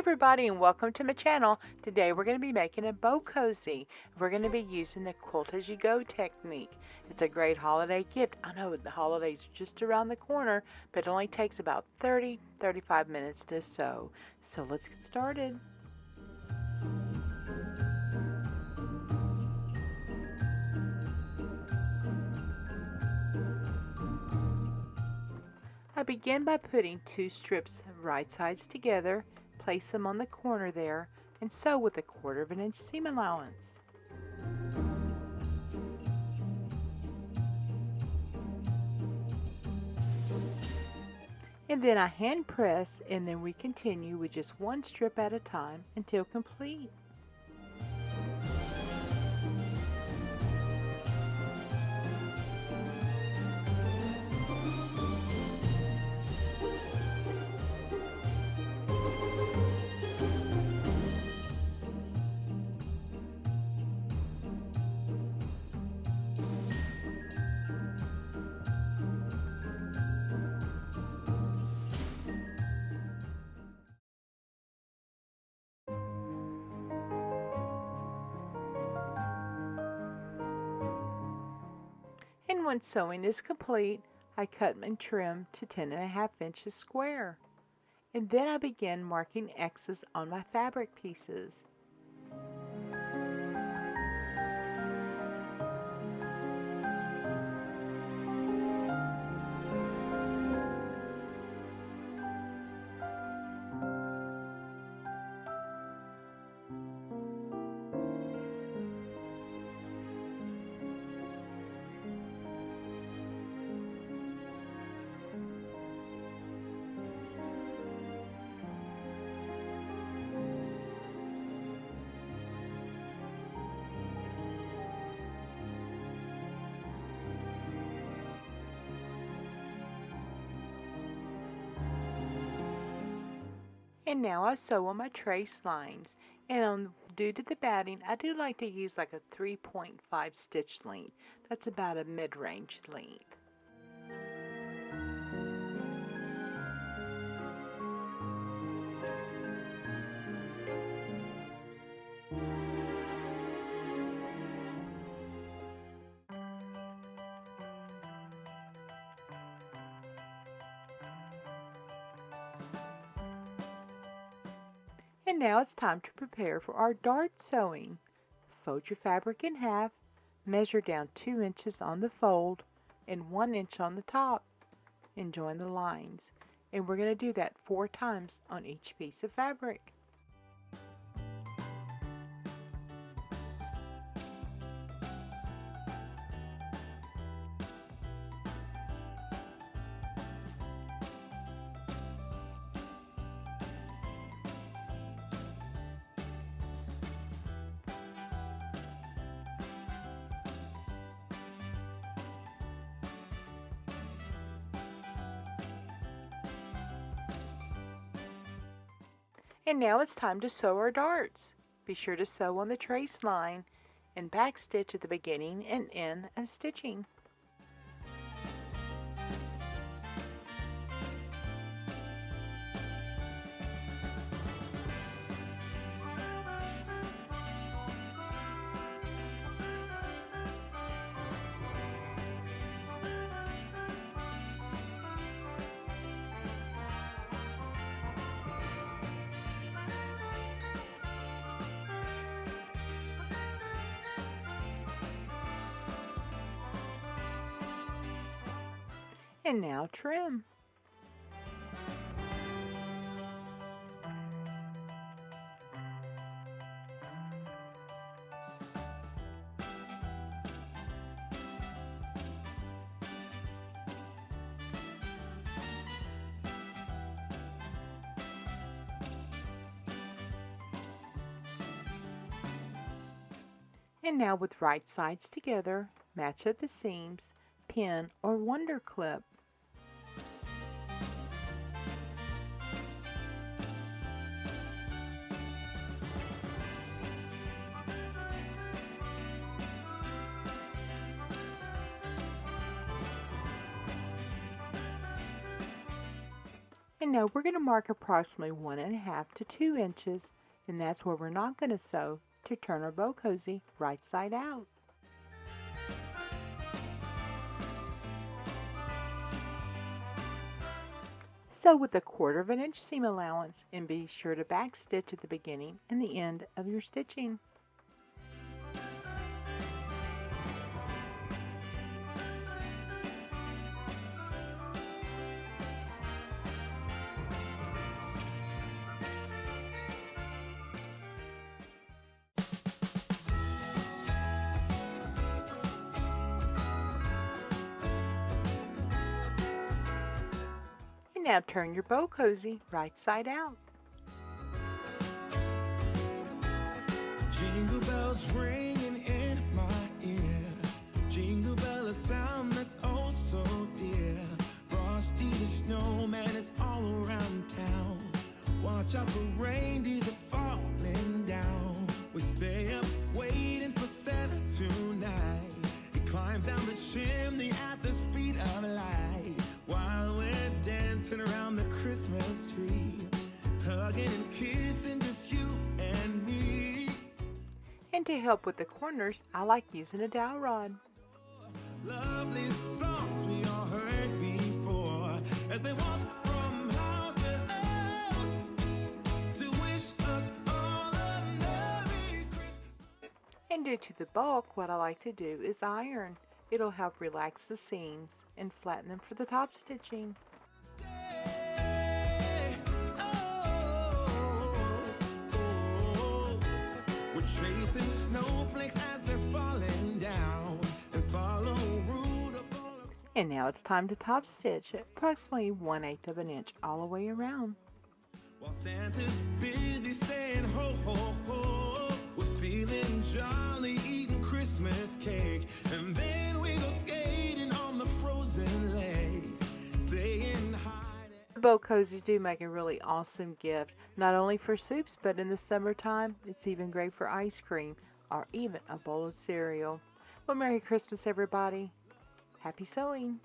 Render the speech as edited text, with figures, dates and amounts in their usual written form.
everybody, and welcome to my channel. Today we're going to be making a bow cozy. We're going to be using the quilt as you go technique. It's a great holiday gift. I know the holidays are just around the corner, but it only takes about 30-35 minutes to sew. So let's get started. I begin by putting two strips of right sides together, place them on the corner there, and sew with a 1/4 inch seam allowance. And then I hand press, and then we continue with just one strip at a time until complete. And when sewing is complete, I cut and trim to 10.5 inches square. And then I begin marking X's on my fabric pieces. And now I sew on my trace lines, and due to the batting, I do like to use like a 3.5 stitch length. That's about a mid-range length. And now it's time to prepare for our dart sewing. Fold your fabric in half, measure down 2 inches on the fold and 1 inch on the top, and join the lines. And we're going to do that 4 times on each piece of fabric. And now it's time to sew our darts. Be sure to sew on the trace line and back stitch at the beginning and end of stitching. And now trim. And now with right sides together, match up the seams, pin or wonder clip. And now we're going to mark approximately 1.5 to 2 inches, and that's where we're not going to sew to turn our bow cozy right side out. Sew with a 1/4 of an inch seam allowance and be sure to back stitch at the beginning and the end of your stitching. And now turn your bow cozy right side out. Jingle bells ringing in my ear. Jingle bell, a sound that's oh so dear. Frosty the snowman is all around town. Watch out for reindeers are falling down. We stay up waiting for Santa tonight. He climbs down the chimney at the speed of light. While we're dancing around the Christmas tree, hugging and kissing just you and me. And to help with the corners, I like using a dowel rod. Lovely songs we all heard before as they walk from house to house to wish us all a Merry Christmas. And due to the bulk, what I like to do is iron. It'll help relax the seams and flatten them for the top stitching. We're chasing snowflakes as they're falling down and follow Rudolph. And now it's time to top stitch at approximately 1/8 of an inch all the way around. While Santa's busy saying ho ho ho, we're feeling jolly eating Christmas cake, and then we go skating on the frozen lake, saying hi to... Bow cozies do make a really awesome gift, not only for soups, but in the summertime, it's even great for ice cream or even a bowl of cereal. Well, Merry Christmas, everybody. Happy sewing.